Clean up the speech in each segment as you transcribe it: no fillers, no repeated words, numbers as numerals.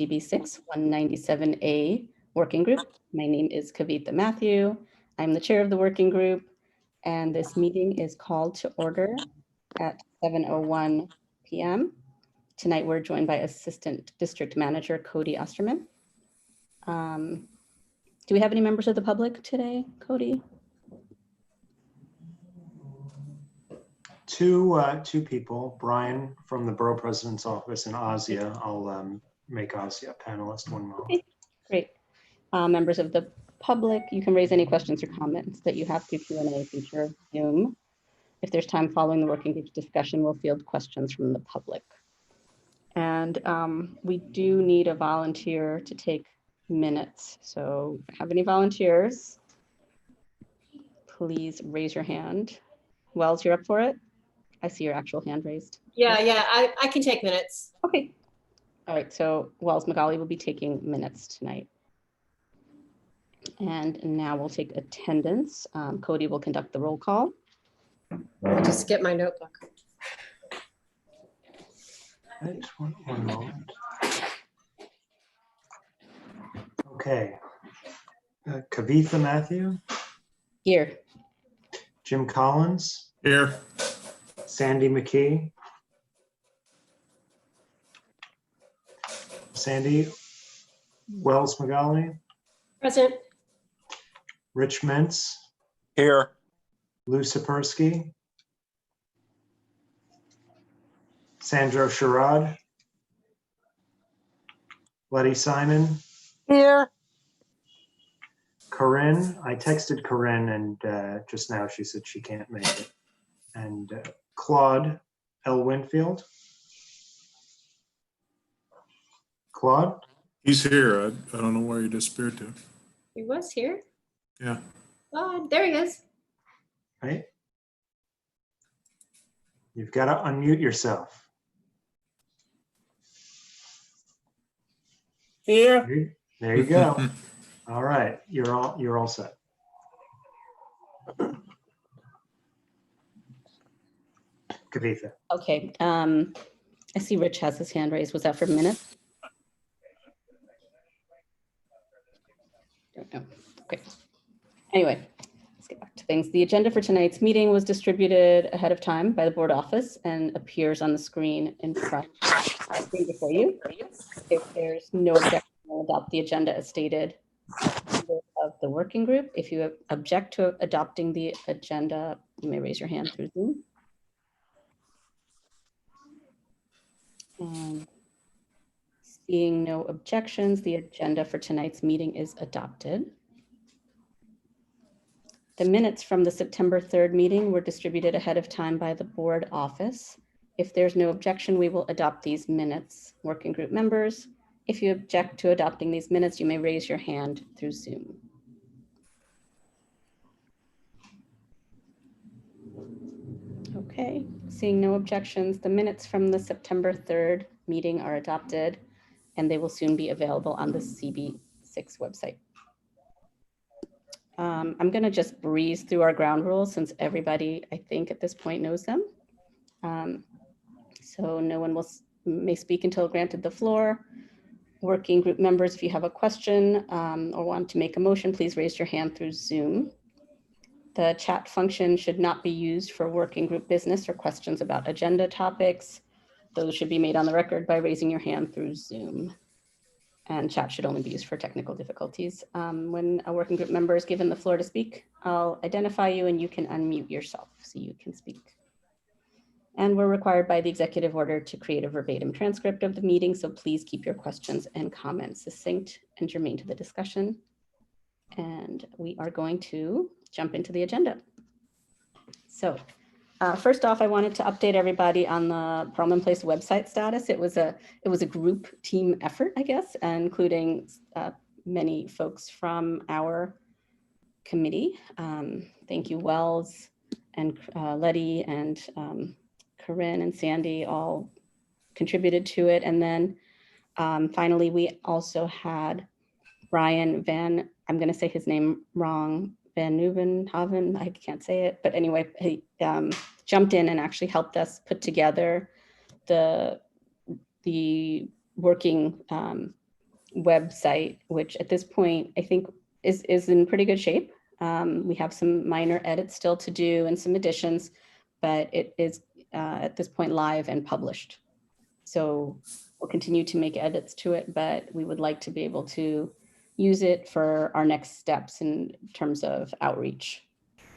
CB6 197A working group. My name is Kavitha Matthew. I'm the chair of the working group, and this meeting is called to order at 7:01 p.m. Tonight, we're joined by Assistant District Manager Cody Osterman. Do we have any members of the public today, Cody? Two people, Brian from the Borough President's Office and Azia. I'll make Azia a panelist one moment. Okay, great. Members of the public, you can raise any questions or comments that you have through Q&A feature of Zoom. If there's time following the working group discussion, we'll field questions from the public. And we do need a volunteer to take minutes. So if you have any volunteers, please raise your hand. Wells, you're up for it? I see your actual hand raised. Yeah, I can take minutes. Okay. All right, so Wells Magali will be taking minutes tonight. And now we'll take attendance. Cody will conduct the roll call. I'll just get my notebook. Right, one moment. Okay. Kavitha Matthew. Here. Jim Collins. Here. Sandy McKee. Sandy. Wells Magali. Present. Rich Mentz. Here. Lou Sapersky. Sandro Sherrod. Letty Simon. Here. Corinne. I texted Corinne and just now she said she can't make it. And Claude L. Winfield. Claude? He's here. I don't know where he disappeared to. He was here. Yeah. Oh, there he is. Right? You've got to unmute yourself. Here. There you go. All right, you're all set. Kavitha. Okay. I see Rich has his hand raised. Was that for minutes? Don't know. Okay. Anyway, let's get back to things. The agenda for tonight's meeting was distributed ahead of time by the board office and appears on the screen in front before you. If there's no objection, we'll adopt the agenda as stated of the working group. If you object to adopting the agenda, you may raise your hand through Zoom. Seeing no objections, the agenda for tonight's meeting is adopted. The minutes from the September 3rd meeting were distributed ahead of time by the board office. If there's no objection, we will adopt these minutes. Working group members, if you object to adopting these minutes, you may raise your hand through Zoom. Okay, seeing no objections, the minutes from the September 3rd meeting are adopted, and they will soon be available on the CB6 website. I'm going to just breeze through our ground rules since everybody, I think, at this point knows them. So no one may speak until granted the floor. Working group members, if you have a question or want to make a motion, please raise your hand through Zoom. The chat function should not be used for working group business or questions about agenda topics. Those should be made on the record by raising your hand through Zoom. And chat should only be used for technical difficulties. When a working group member is given the floor to speak, I'll identify you and you can unmute yourself so you can speak. And we're required by the executive order to create a verbatim transcript of the meeting, so please keep your questions and comments succinct and germane to the discussion. And we are going to jump into the agenda. So first off, I wanted to update everybody on the Perlman Place website status. It was a group team effort, I guess, including many folks from our committee. Thank you, Wells and Letty and Corinne and Sandy all contributed to it. And then finally, we also had Brian Van, I'm going to say his name wrong, Van Nieuwenhoven, I can't say it, but anyway, he jumped in and actually helped us put together the working website, which at this point, I think is in pretty good shape. We have some minor edits still to do and some additions, but it is at this point live and published. So we'll continue to make edits to it, but we would like to be able to use it for our next steps in terms of outreach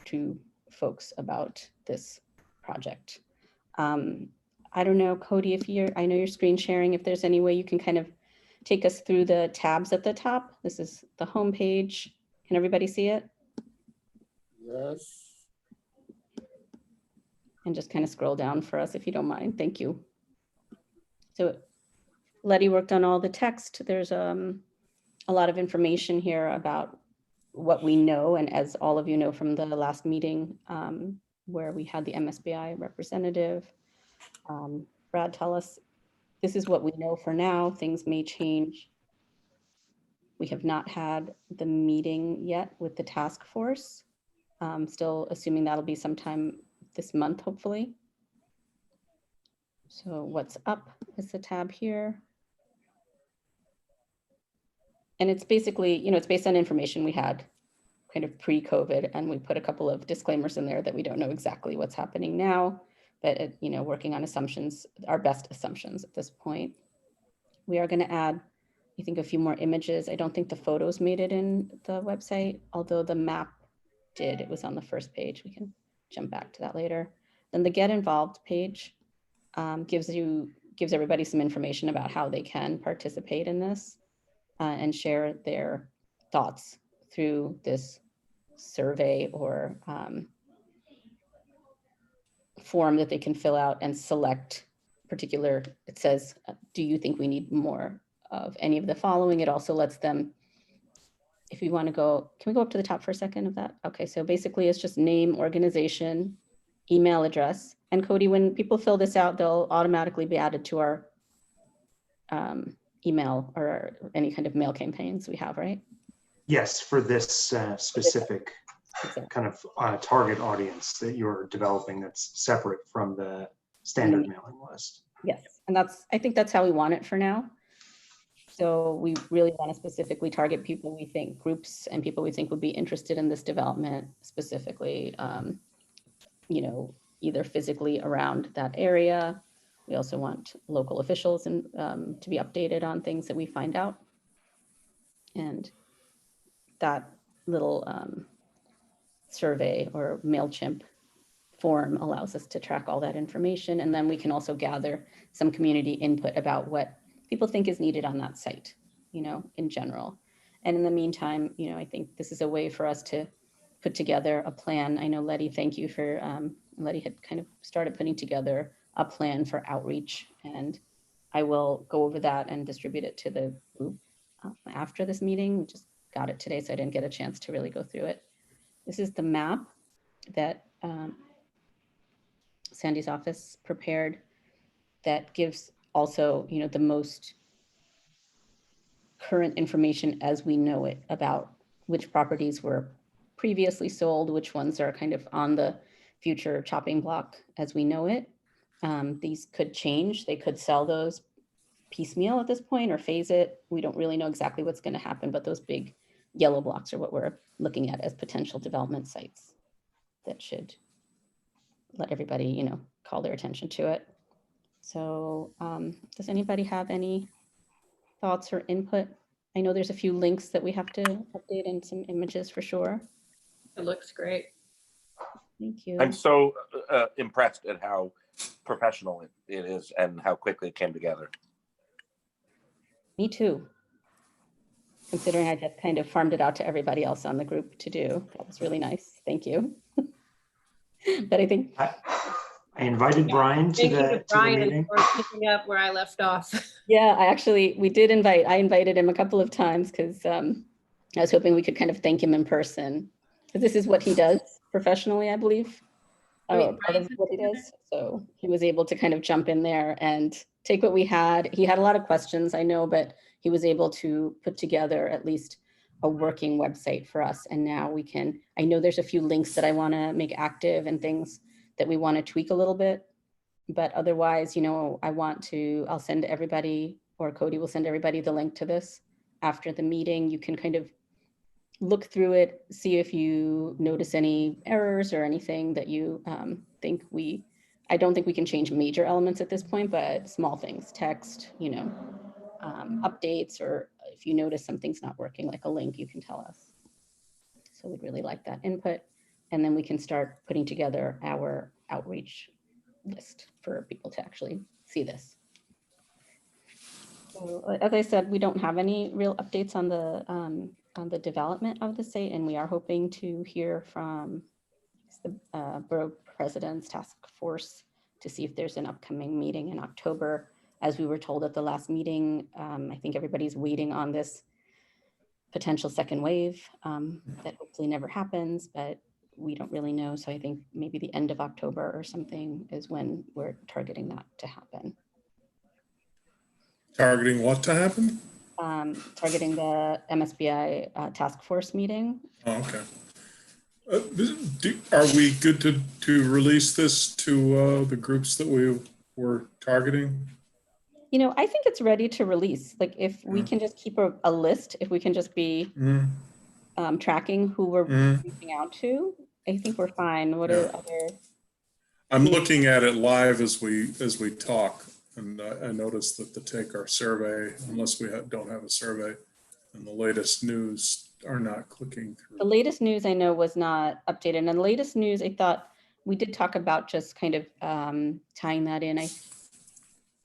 to folks about this project. I don't know, Cody, if I know you're screen sharing, if there's any way you can kind of take us through the tabs at the top. This is the home page. Can everybody see it? Yes. And just kind of scroll down for us if you don't mind. Thank you. So Letty worked on all the text. There's a lot of information here about what we know. And as all of you know from the last meeting where we had the MSBI representative, Brad, tell us, this is what we know for now. Things may change. We have not had the meeting yet with the task force. Still assuming that'll be sometime this month, hopefully. So what's up is the tab here. And it's basically, it's based on information we had kind of pre-COVID, and we put a couple of disclaimers in there that we don't know exactly what's happening now, but working on assumptions, our best assumptions at this point. We are going to add, I think, a few more images. I don't think the photos made it in the website, although the map did. It was on the first page. We can jump back to that later. Then the Get Involved page gives everybody some information about how they can participate in this and share their thoughts through this survey or form that they can fill out and select particular. It says, do you think we need more of any of the following? It also lets them, if we want to go, can we go up to the top for a second of that? Okay, so basically it's just name, organization, email address. And Cody, when people fill this out, they'll automatically be added to our email or any kind of mail campaigns we have, right? Yes, for this specific kind of target audience that you're developing that's separate from the standard mailing list. Yes, and I think that's how we want it for now. So we really want to specifically target people we think, groups and people we think would be interested in this development specifically, either physically around that area. We also want local officials and to be updated on things that we find out. And that little survey or MailChimp form allows us to track all that information. And then we can also gather some community input about what people think is needed on that site, in general. And in the meantime, I think this is a way for us to put together a plan. I know Letty, thank you for, Letty had kind of started putting together a plan for outreach, and I will go over that and distribute it to the group after this meeting. We just got it today, so I didn't get a chance to really go through it. This is the map that Sandy's office prepared that gives also, the most current information as we know it about which properties were previously sold, which ones are kind of on the future chopping block as we know it. These could change. They could sell those piecemeal at this point or phase it. We don't really know exactly what's going to happen, but those big yellow blocks are what we're looking at as potential development sites that should let everybody, call their attention to it. So does anybody have any thoughts or input? I know there's a few links that we have to update and some images for sure. It looks great. Thank you. I'm so impressed at how professional it is and how quickly it came together. Me too. Considering I just kind of farmed it out to everybody else on the group to do. That was really nice. Thank you. But I think I invited Brian to Thank you to the Brian meeting. for picking up where I left off. yeah, I invited him a couple of times because I was hoping we could kind of thank him in person. Because this is what he does professionally, I believe. Part of what he does. So he was able to kind of jump in there and take what we had. He had a lot of questions, I know, but he was able to put together at least a working website for us. And now we can, I know there's a few links that I want to make active and things that we want to tweak a little bit. But otherwise, I'll send everybody, or Cody will send everybody the link to this after the meeting, you can kind of look through it, see if you notice any errors or anything that you think I don't think we can change major elements at this point, but small things, text, updates, or if you notice something's not working, like a link, you can tell us. So we'd really like that input. And then we can start putting together our outreach list for people to actually see this. So, as I said, we don't have any real updates on the development of the site, and we are hoping to hear from the borough president's task force to see if there's an upcoming meeting in October. As we were told at the last meeting, I think everybody's waiting on this potential second wave that hopefully never happens, but we don't really know. So I think maybe the end of October or something is when we're targeting that to happen. Targeting what to happen? Targeting the MSBI task force meeting. Oh, okay. Are we good to release this to the groups that we were targeting? I think it's ready to release. Like if we can just keep a list, if we can just be tracking who we're reaching out to, I think we're fine. What are other? I'm looking at it live as we talk, and I noticed that the Take Our survey, unless we don't have a survey, and the latest news are not clicking through. The latest news I know was not updated, and the latest news I thought we did talk about just kind of tying that in.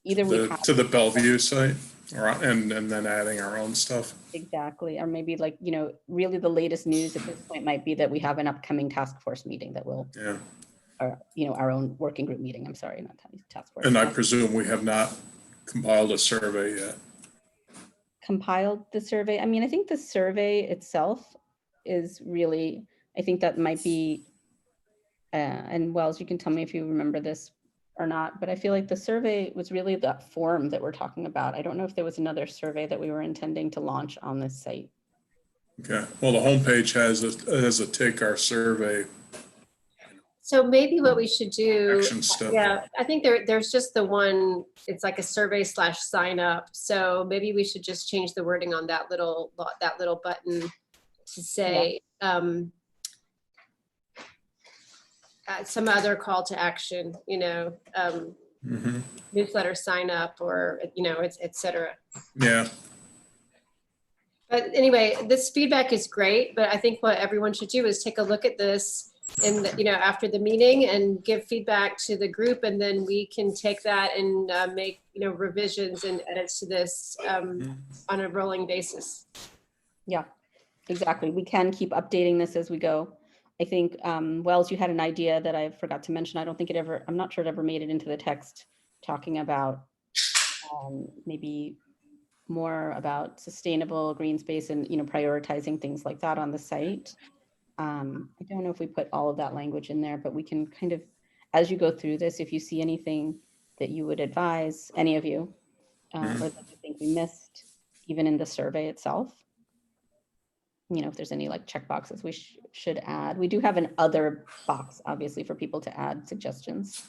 To the Bellevue site, and then adding our own stuff. Exactly, or maybe like really the latest news at this point might be that we have an upcoming task force meeting that will. Or, our own working group meeting. I'm sorry, not task force. And I presume we have not compiled a survey yet. Compiled the survey. I mean, I think the survey itself is really, I think that might be, and Wells, you can tell me if you remember this or not, but I feel like the survey was really that form that we're talking about. I don't know if there was another survey that we were intending to launch on this site. Okay, well, the homepage has a Take Our survey. So maybe what we should do, Stuff. yeah, I think there's just the one, it's like a survey / sign up. So maybe we should just change the wording on that little button to say some other call to action, newsletter sign up or, et cetera. Yeah. But anyway, this feedback is great, but I think what everyone should do is take a look at this after the meeting and give feedback to the group, and then we can take that and make revisions and edits to this on a rolling basis. Yeah, exactly. We can keep updating this as we go. I think Wells, you had an idea that I forgot to mention. I don't think I'm not sure it ever made it into the text, talking about maybe more about sustainable green space and prioritizing things like that on the site. I don't know if we put all of that language in there, but we can kind of, as you go through this, if you see anything that you would advise, any of you, or that you think we missed, even in the survey itself, if there's any like check boxes we should add. We do have an other box, obviously, for people to add suggestions.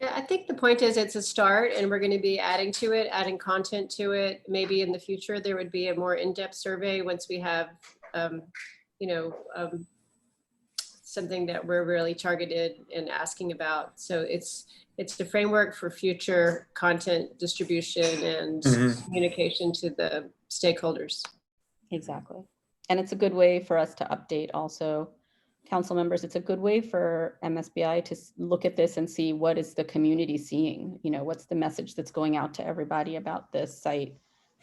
Yeah, I think the point is it's a start, and we're going to be adding to it, adding content to it. Maybe in the future there would be a more in-depth survey once we have something that we're really targeted and asking about. So it's the framework for future content distribution and communication to the stakeholders. Exactly. And it's a good way for us to update also council members. It's a good way for MSBI to look at this and see what is the community seeing, what's the message that's going out to everybody about this site.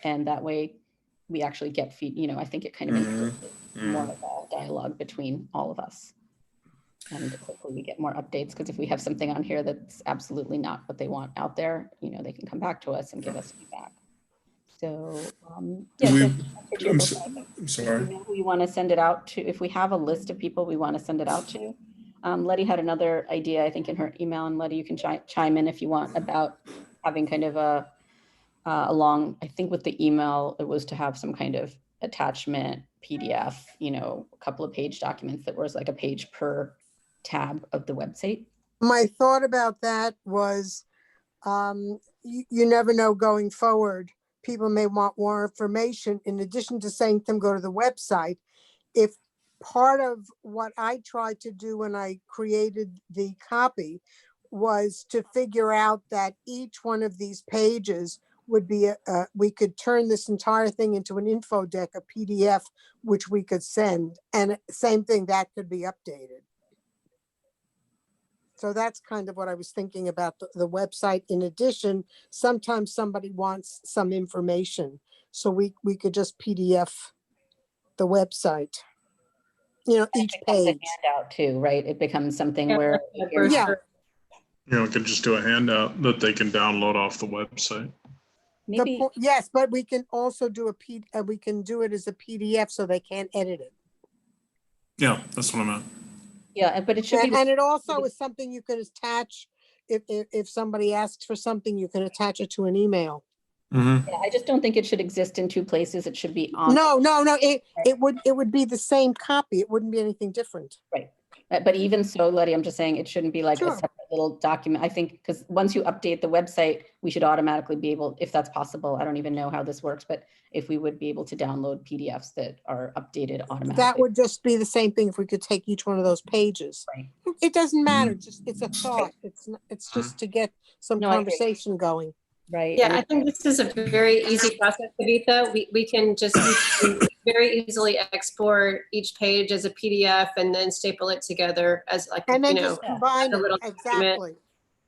And that way we actually get I think it kind of encourages more of a dialogue between all of us. And hopefully we get more updates, because if we have something on here that's absolutely not what they want out there, they can come back to us and give us feedback. So, I'm sorry. Who you want to send it out to? If we have a list of people we want to send it out to, Letty had another idea, I think, in her email, and Letty, you can chime in if you want, about having kind of along, I think with the email, it was to have some kind of attachment PDF, a couple of page documents that was like a page per tab of the website. My thought about that was, you never know going forward. people may want more information, in addition to saying to them, go to the website, if part of what I tried to do when I created the copy was to figure out that each one of these pages would be, we could turn this entire thing into an info deck, a PDF, which we could send. And same thing, that could be updated. So that's kind of what I was thinking about the website. In addition, sometimes somebody wants some information. So we could just PDF the website, you know, each It becomes a page. handout too, right? It becomes something Yeah, where like a if you're not- brochure. You know, we could just do a handout that they can download off the website. maybe, Yes, but we can also do we can do it as a PDF so they can't edit it. Yeah, that's what I meant. yeah, but it should be, And it also is something you can attach. If somebody asks for something, you can attach it to an email. Mm-hmm. yeah, I just don't think it should exist in two places. It should be on. No. It would be the same copy. It wouldn't be anything different. Right. But even so, Letty, I'm just saying it shouldn't be like a Sure. separate little document. I think because once you update the website, we should automatically be able, if that's possible, I don't even know how this works, but if we would be able to download PDFs that are updated automatically. That would just be the same thing if we could take each one of those pages. Right. It doesn't matter. It's a thought. It's just to get some No, I agree. conversation going. Right. Yeah, And I think this is a very easy process, Savitha. We can just very easily export each page as a PDF and then staple it together as like, And then you know, just combine a it. little document. Exactly.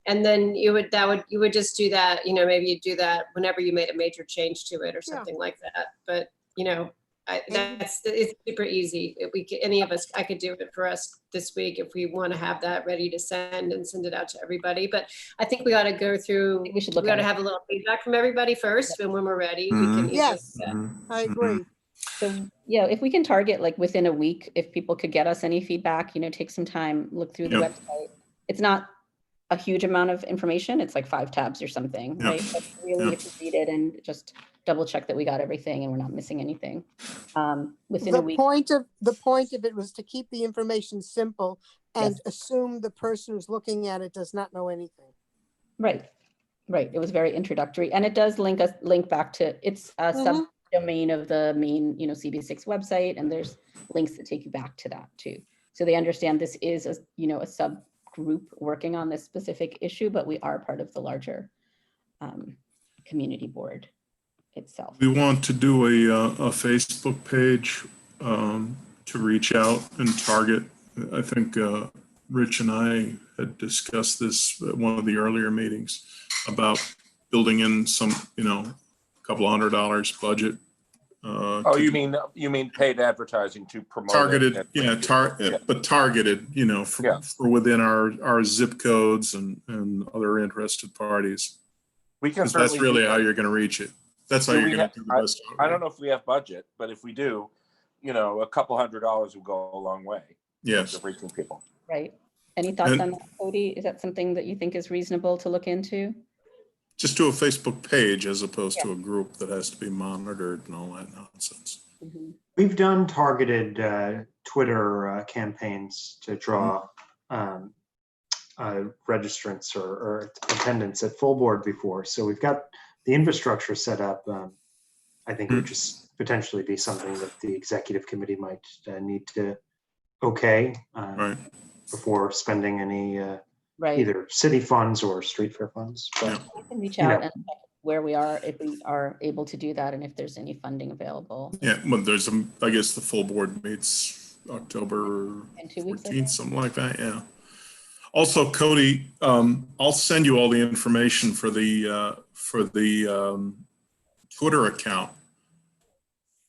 And then you would just do that, you know, maybe you do that whenever you made a major change to it or Yeah. something like that. But, you know, And- it's super easy. Any of us, I could do it for us this week if we want to have that ready to send and send it out to everybody. But I think we ought to go through, we should look we ought at to it. have a little feedback from everybody first. And when we're ready, we can easily. Yes. do that. I agree. So, yeah, if we can target like within a week, if people could get us any feedback, you know, take some time, look through the Yep. website. It's not a huge amount of information. It's like 5 tabs or something, Yep. right? But really, Yep. if you read it and just double check that we got everything and we're not missing anything. Within a The week. point of it was to keep the information simple and assume the person who's looking at it does not know anything. Right. It was very introductory, and it does link back to, it's a Mhm. subdomain of the main, you know, CB6 website, and there's links that take you back to that too. So they understand this is a, you know, a subgroup working on this specific issue, but we are part of the larger community board itself. We want to do a Facebook page to reach out and target. I think Rich and I had discussed this at one of the earlier meetings about building in some, you know, a couple $100 budget. Oh, you mean paid advertising to promote targeted? it? Yeah, but targeted, you know, for within our zip codes and other interested parties. We can Because that's certainly really do how that. you're going to reach it. That's how Do you're we going have- to do the best. I don't know if we have budget, but if we do, you know, a couple $100 will go a long way. Yes. Of reaching people. Right. Any thoughts And- on that, Cody? Is that something that you think is reasonable to look into? Just do a Facebook page as opposed to a group that has to be monitored and all that nonsense. Mhm. We've done targeted Twitter campaigns to draw registrants or attendance at full board before. So we've got the infrastructure set up. I think it would just potentially be something that the executive committee might need to okay Right. before spending any Right. either city funds or street fair funds. But Yeah. We can reach you out know. and check where we are, if we are able to do that, and if there's any funding available. Yeah, but there's I guess the full board meets October In 2 weeks, I 14th, think. something like that. Yeah. Also, Cody, I'll send you all the information for the Twitter account.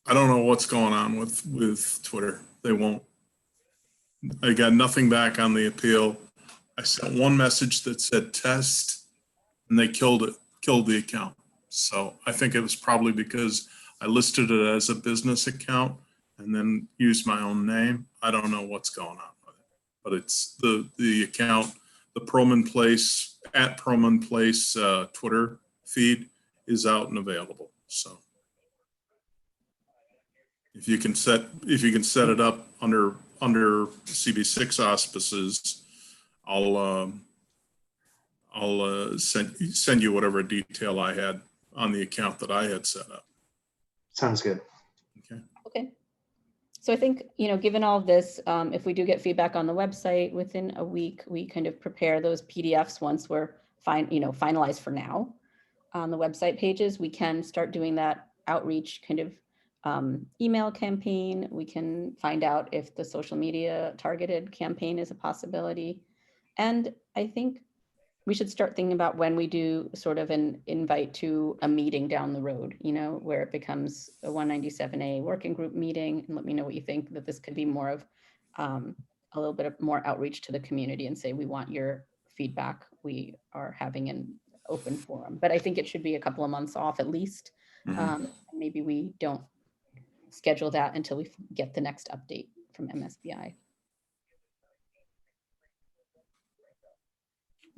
I don't know what's going on with Twitter. They won't. I got nothing back on the appeal. I sent one message that said test, and they killed the account. So I think it was probably because I listed it as a business account and then used my own name. I don't know what's going on with it, but it's the account, the Proman Place @Proman Place Twitter feed is out and available. So if you can set it up under CB6 auspices, I'll send you whatever detail I had on the account that I had set up. Sounds good. Okay. Okay. So I think, given all of this, if we do get feedback on the website within a week, we kind of prepare those PDFs once we're finalized for now on the website pages. We can start doing that outreach kind of email campaign. We can find out if the social media targeted campaign is a possibility. And I think we should start thinking about when we do sort of an invite to a meeting down the road, where it becomes a 197A working group meeting, and let me know what you think, that this could be more of a little bit of more outreach to the community and say, we want your feedback. We are having an open forum, but I think it should be a couple of months off at least. Maybe we don't schedule that until we get the next update from MSBI.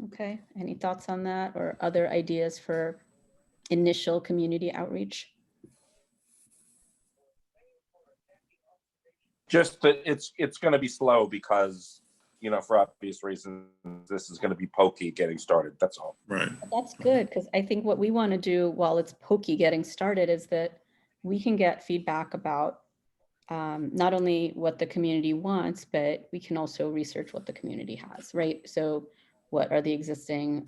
Okay, any thoughts on that or other ideas for initial community outreach? Just that it's going to be slow because, for obvious reasons, this is going to be pokey getting started. That's all. Right. But that's good, because I think what we want to do while it's pokey getting started is that we can get feedback about not only what the community wants, but we can also research what the community has, right? So what are the existing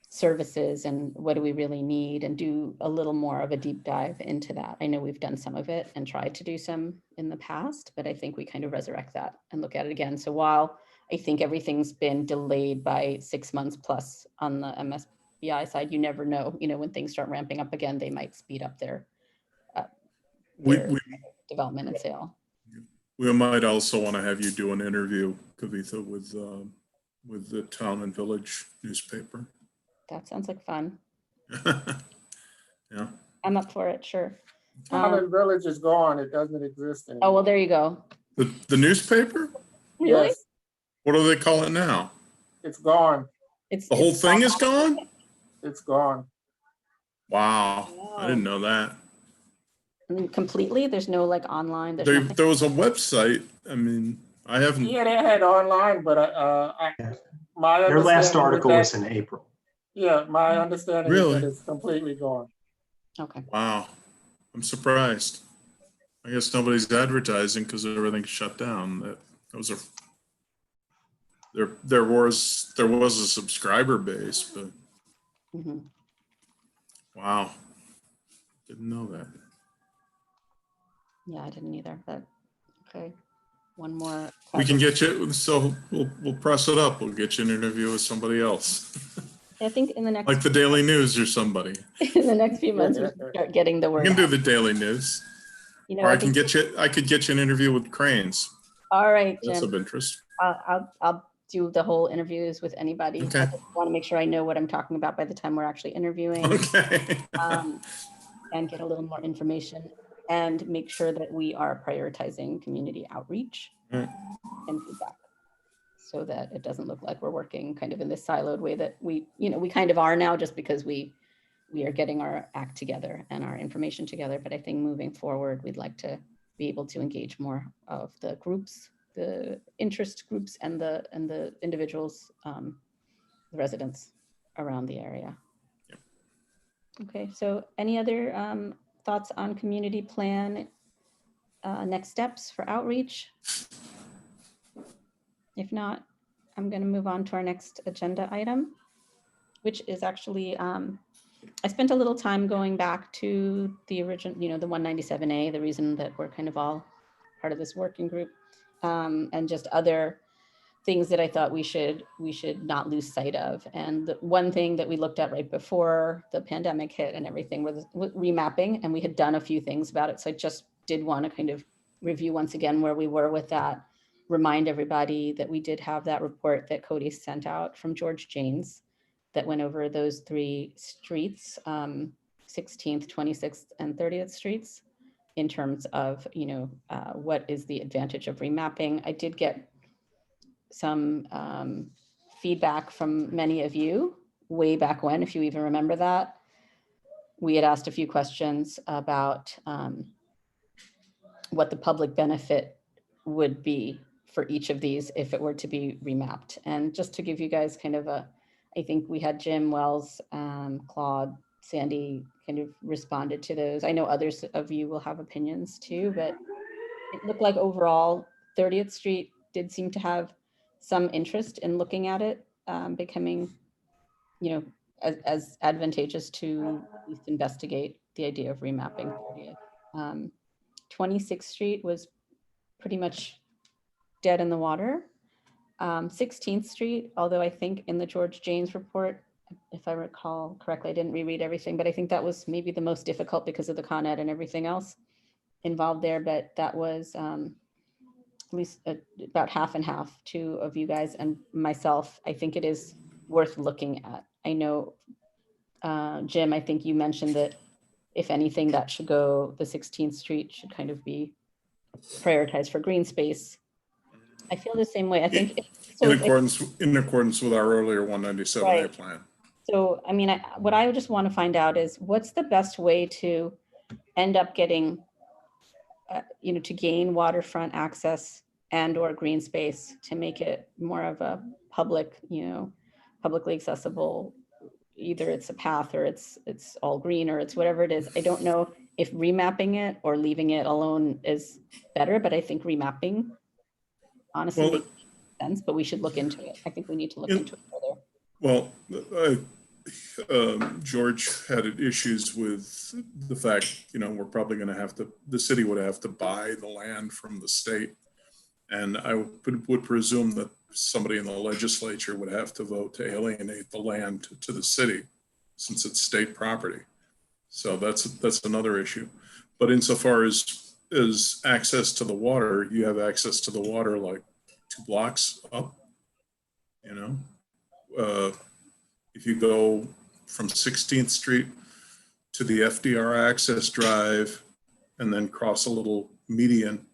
services and what do we really need, and do a little more of a deep dive into that. I know we've done some of it and tried to do some in the past, but I think we kind of resurrect that and look at it again. So while I think everything's been delayed by 6 months plus on the MSBI side, you never know, when things start ramping up again, they might speed up their We development and sale. we might also want to have you do an interview, Kavitha, with the Town and Village newspaper. That sounds like fun. Yeah. I'm up for it, sure. Town and Village is gone. It doesn't exist anymore. Oh, well, there you go. The newspaper? Really? Yes, What do they call it now? it's gone. The whole thing is gone? It's gone. Wow. I didn't know that. Completely? There's no online? There's nothing? There was a website. I mean, I haven't. Yeah, they had online, but my Their last understanding article that- was in April. Yeah, my understanding Really? is that it's completely gone. Okay. Wow. I'm surprised. I guess nobody's advertising because everything's shut down. That was there was a subscriber base, but Mhm. wow. Didn't know that. Yeah, I didn't either, but okay. One more. We can get you, so we'll press it up. We'll get you an interview with somebody else. I think in the next Like the Daily News or somebody. in the next few months we should start getting the We word can do out. the Daily News. Or I I could think, get you an interview with Cranes. all right, That's Jim. of interest. I'll do the whole interviews with anybody. Okay. I just want to make sure I know what I'm talking about by the time we're actually interviewing. Okay. And get a little more information and make sure that we are prioritizing community outreach Right. and feedback, so that it doesn't look like we're working kind of in this siloed way that we kind of are now, just because we are getting our act together and our information together. But I think moving forward, we'd like to be able to engage more of the groups, the interest groups, and the individuals, the residents around the area. Yep. Okay, so any other thoughts on community plan, next steps for outreach? If not, I'm going to move on to our next agenda item, which is actually, I spent a little time going back to the original, the 197A, the reason that we're kind of all part of this working group, and just other things that I thought we should not lose sight of. And the one thing that we looked at right before the pandemic hit and everything was remapping, and we had done a few things about it. So I just did want to kind of review once again where we were with that, remind everybody that we did have that report that Cody sent out from George Janes that went over those 3 streets, 16th, 26th, and 30th streets, in terms of, what is the advantage of remapping. I did get some feedback from many of you way back when, if you even remember that. We had asked a few questions about what the public benefit would be for each of these if it were to be remapped. And just to give you guys kind of a I think we had Jim, Wells, Claude, Sandy kind of responded to those. I know others of you will have opinions too, but it looked like overall 30th Street did seem to have some interest in looking at it becoming, as advantageous to at least investigate the idea of remapping 30th. 26th Street was pretty much dead in the water. 16th Street, although I think in the George Janes report, if I recall correctly, I didn't reread everything, but I think that was maybe the most difficult because of the Con Ed and everything else involved there. But that was at least about half and half, two of you guys and myself. I think it is worth looking at. I know, Jim, I think you mentioned that if anything, that should go, the 16th Street should kind of be prioritized for green space. I feel the same way. I think In accordance with our earlier 197A Right. plan. So, I mean, what I just want to find out is what's the best way to end up getting, to gain waterfront access and or green space to make it more of a public, publicly accessible. Either it's a path or it's all green or it's whatever it is. I don't know if remapping it or leaving it alone is better, but I think remapping honestly makes sense, but we should look into it. I think we need to look into it further. Well, George had issues with the fact, we're probably going to have to, the city would have to buy the land from the state. And I would presume that somebody in the legislature would have to vote to alienate the land to the city since it's state property. So that's another issue. But insofar as access to the water, you have access to the water like 2 blocks up, if you go from 16th Street to the FDR access drive and then cross a little median,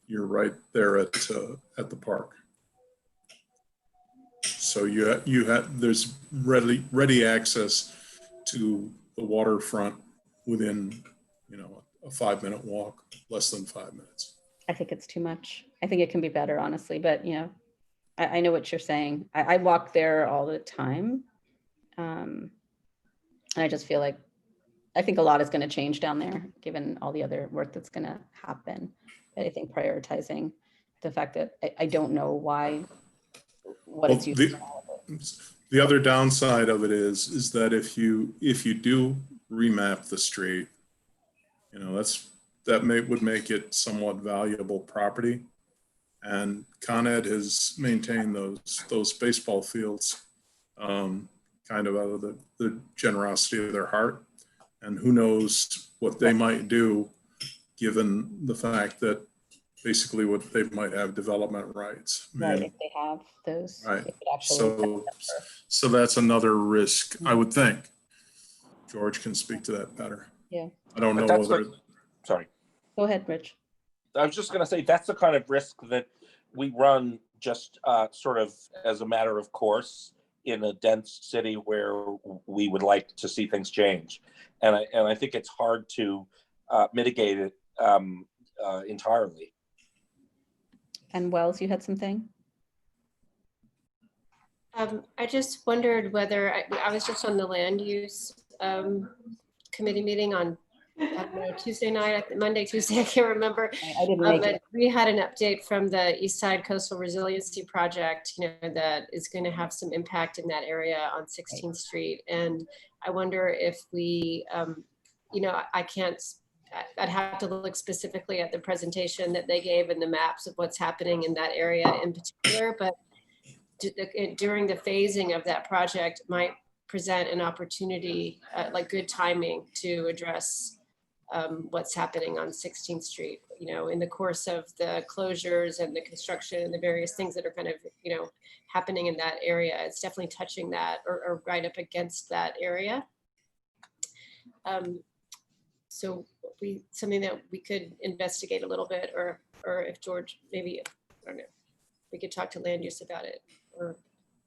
you're right there at the park. So there's ready access to the waterfront within, a 5-minute walk, less than 5 minutes. I think it's too much. I think it can be better, honestly, but I know what you're saying. I walk there all the time. And I just feel like, I think a lot is going to change down there, given all the other work that's going to happen. But I think prioritizing the fact that I don't know what it's used for. The other downside of it is that if you do remap the street, would make it somewhat valuable property. And Con Ed has maintained those baseball fields kind of out of the generosity of their heart. And who knows what they might do, given the fact that basically what they might have development rights. Right, if they have those. Right. So that's another risk, I would think. George can speak to that better. Yeah. I don't know whether. Sorry. Go ahead, Rich. I was just going to say that's the kind of risk that we run just sort of as a matter of course in a dense city where we would like to see things change. And I think it's hard to mitigate it entirely. And Wells, you had something? I just wondered whether, I was just on the land use committee meeting on Tuesday night, Monday, Tuesday, I can't remember. I didn't make it. We had an update from the East Side Coastal Resiliency Project, that is going to have some impact in that area on 16th Street. And I wonder if we, I'd have to look specifically at the presentation that they gave and the maps of what's happening in that area in particular, but during the phasing of that project might present an opportunity, like good timing to address what's happening on 16th Street, in the course of the closures and the construction and the various things that are kind of, happening in that area. It's definitely touching that or right up against that area. So something that we could investigate a little bit, or if George, maybe, I don't know, we could talk to land use about it. Or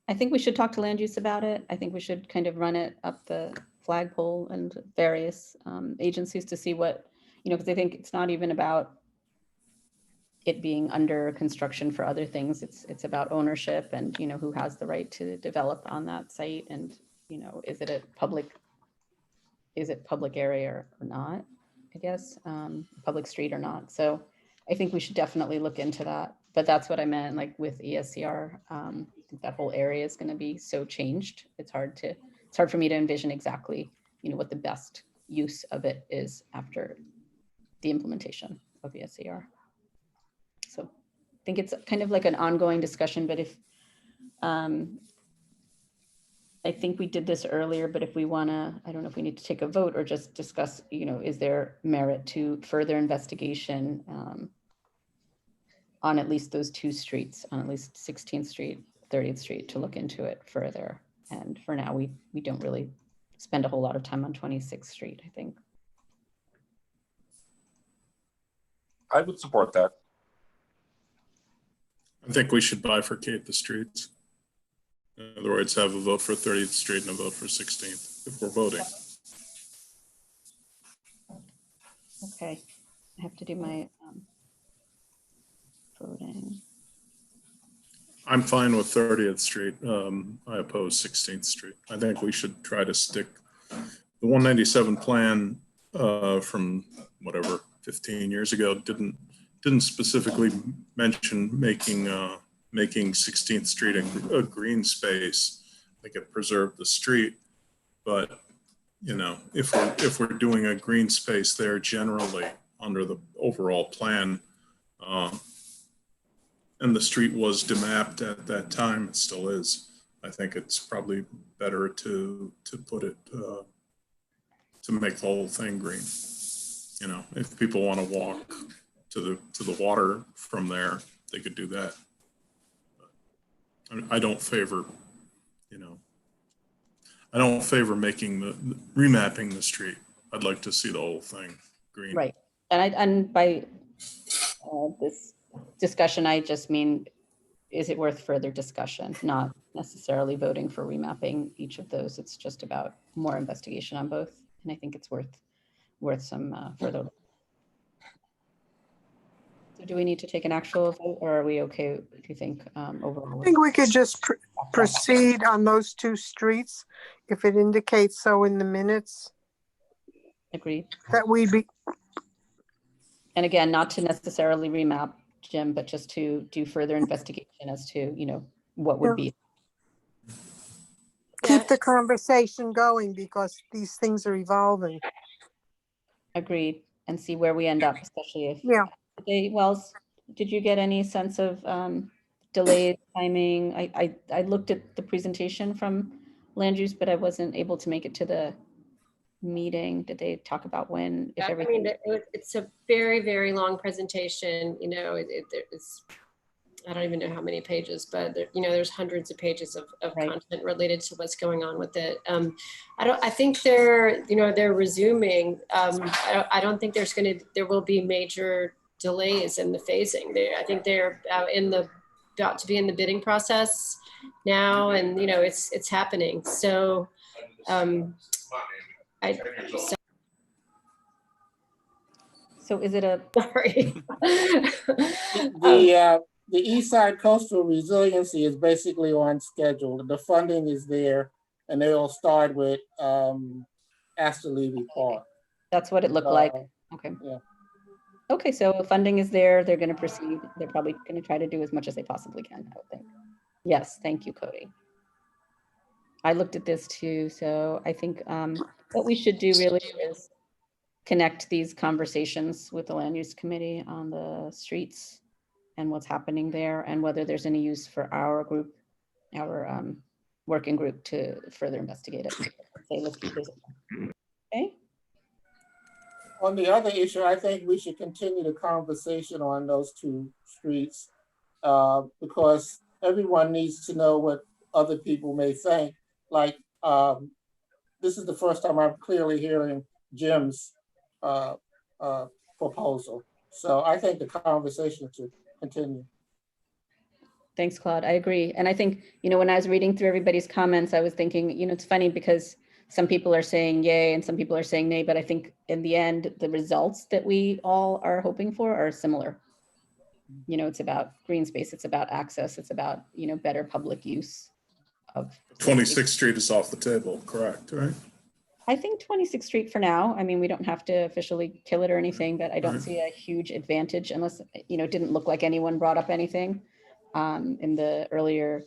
I think we should talk to land use about it. I think we should kind of run it up the flagpole and various agencies to see what, because I think it's not even about it being under construction for other things. It's about ownership and, you know, who has the right to develop on that site, and, you know, is it public area or not, I guess, public street or not. So I think we should definitely look into that. But that's what I meant, like with ESCR, I think that whole area is going to be so changed. It's hard for me to envision exactly, you know, what the best use of it is after the implementation of ESCR. So I think it's kind of like an ongoing discussion, but if, I think we did this earlier, but if we want to, I don't know if we need to take a vote or just discuss, you know, is there merit to further investigation on at least those two streets, on at least 16th Street, 30th Street, to look into it further. And for now, we don't really spend a whole lot of time on 26th Street, I think. I would support that. I think we should bifurcate the streets. In other words, have a vote for 30th Street and a vote for 16th if we're voting. Okay, I have to do my voting. I'm fine with 30th Street. I oppose 16th Street. I think we should try to stick the 197 plan from whatever 15 years ago didn't specifically mention making 16th Street a green space. I think it preserved the street, but you know, if we're doing a green space there generally under the overall plan, and the street was demapped at that time, it still is, I think it's probably better to put it to make the whole thing green. You know, if people want to walk to the water from there, they could do that. I don't favor, you know, I don't favor remapping the street. I'd like to see the whole thing green. Right, and by this discussion, I just mean, is it worth further discussion? Not necessarily voting for remapping each of those. It's just about more investigation on both, and I think it's worth some further. So do we need to take an actual vote, or are we okay, do you think, overall? I think we could just proceed on those two streets if it indicates so in the minutes Agreed. that we be. And again, not to necessarily remap, Jim, but just to do further investigation as to, you know, what would be. Keep the conversation going because these things are evolving. Agreed, and see where we end up, especially if. Yeah. Wells, did you get any sense of delayed timing? I looked at the presentation from land use, but I wasn't able to make it to the meeting. Did they talk about when? If everything... I mean, it's a very, very long presentation. You know, it's, I don't even know how many pages, but there, you know, there's hundreds of pages of right. Content related to what's going on with it. I think they're resuming. I don't think there will be major delays in the phasing. I think they're about to be in the bidding process now, and you know, it's happening. So, so is it a sorry? The East Side Coastal Resiliency is basically on schedule. The funding is there, and they'll start with Astor Levy Park. That's what it looked like. Okay. Yeah. Okay, so funding is there. They're going to proceed. They're probably going to try to do as much as they possibly can, I would think. Yes, thank you, Cody. I looked at this too, so I think what we should do really is connect these conversations with the land use committee on the streets and what's happening there, and whether there's any use for our group, our working group, to further investigate it. Say, let's do this. Okay. On the other issue, I think we should continue the conversation on those two streets because everyone needs to know what other people may think. Like, this is the first time I'm clearly hearing Jim's proposal. So I think the conversation should continue. Thanks, Claude. I agree. And I think, you know, when I was reading through everybody's comments, I was thinking, you know, it's funny because some people are saying yay and some people are saying nay, but I think in the end, the results that we all are hoping for are similar. it's about green space, it's about access, it's about, better public use of. 26th Street is off the table, correct, right? I think 26th Street for now. I mean, we don't have to officially kill it or anything, but I don't Right. see a huge advantage unless, it didn't look like anyone brought up anything in the earlier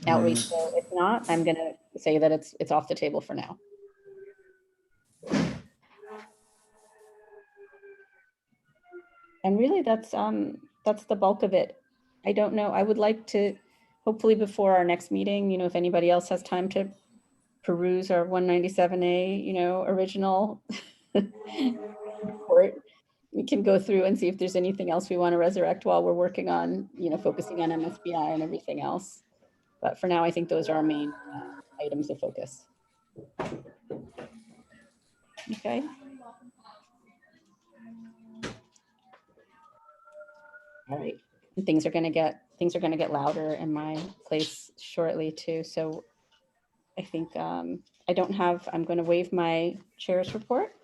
outreach. So if not, I'm gonna say that it's off the table for now. And really that's the bulk of it. I don't know. I would like to, hopefully before our next meeting, if anybody else has time to peruse our 197A, original report, we can go through and see if there's anything else we want to resurrect while we're working on, focusing on MSBI and everything else. But for now, I think those are our main items of focus. Okay. All right. And things are going to get louder in my place shortly too. So I think I'm going to waive my chair's report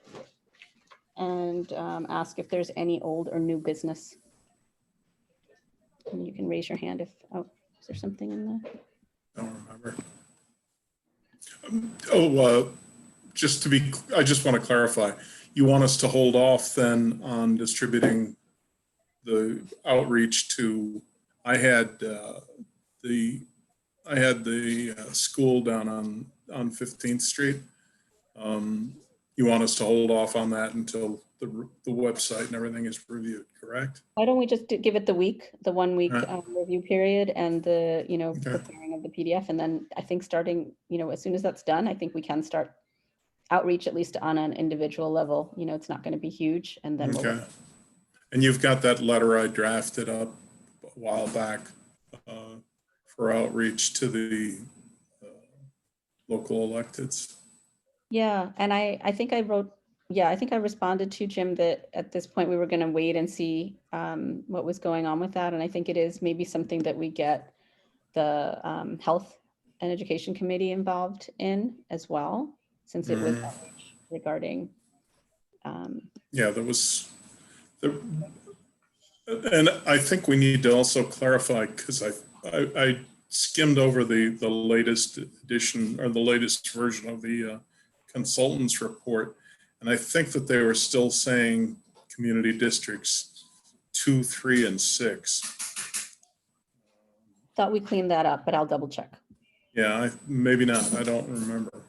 and ask if there's any old or new business. And you can raise your hand if, is there something in the? I don't remember. I just want to clarify, you want us to hold off then on distributing the outreach to, I had the school down on 15th Street. You want us to hold off on that until the website and everything is reviewed, correct? Why don't we just give it the 1 week Right. review period and the, Okay. preparing of the PDF. And then I think starting, as soon as that's done, I think we can start outreach at least on an individual level. It's not going to be huge. And then Okay. And you've got that letter I drafted up a while back for outreach to the local electeds. Yeah. And I think I responded to Jim that at this point we were going to wait and see what was going on with that. And I think it is maybe something that we get the Health and Education Committee involved in as well, since it was outreach regarding. Yeah, and I think we need to also clarify, because I skimmed over the latest edition or the latest version of the consultant's report, and I think that they were still saying community districts 2, 3, and 6. Thought we cleaned that up, but I'll double check. Yeah, maybe not. I don't remember.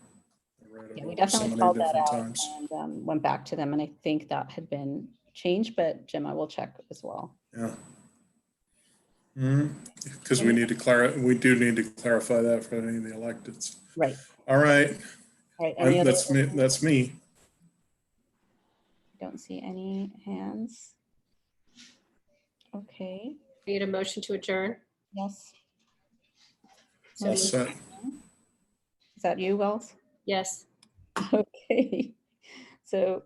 Yeah, we definitely called that out and went back to them, and I think that had been changed, but Jim, I will check as well. Yeah. Because we do need to clarify that for any of the electeds. Right. All right. All right. That's me. Don't see any hands. Okay. Need a motion to adjourn? Yes. All set. Is that you, Wells? Yes. Okay. So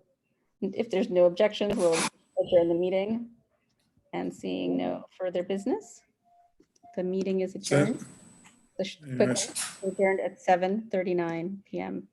if there's no objections, we'll adjourn the meeting. And seeing no further business, the meeting is adjourned. The quick adjourned at 7:39 p.m. Thank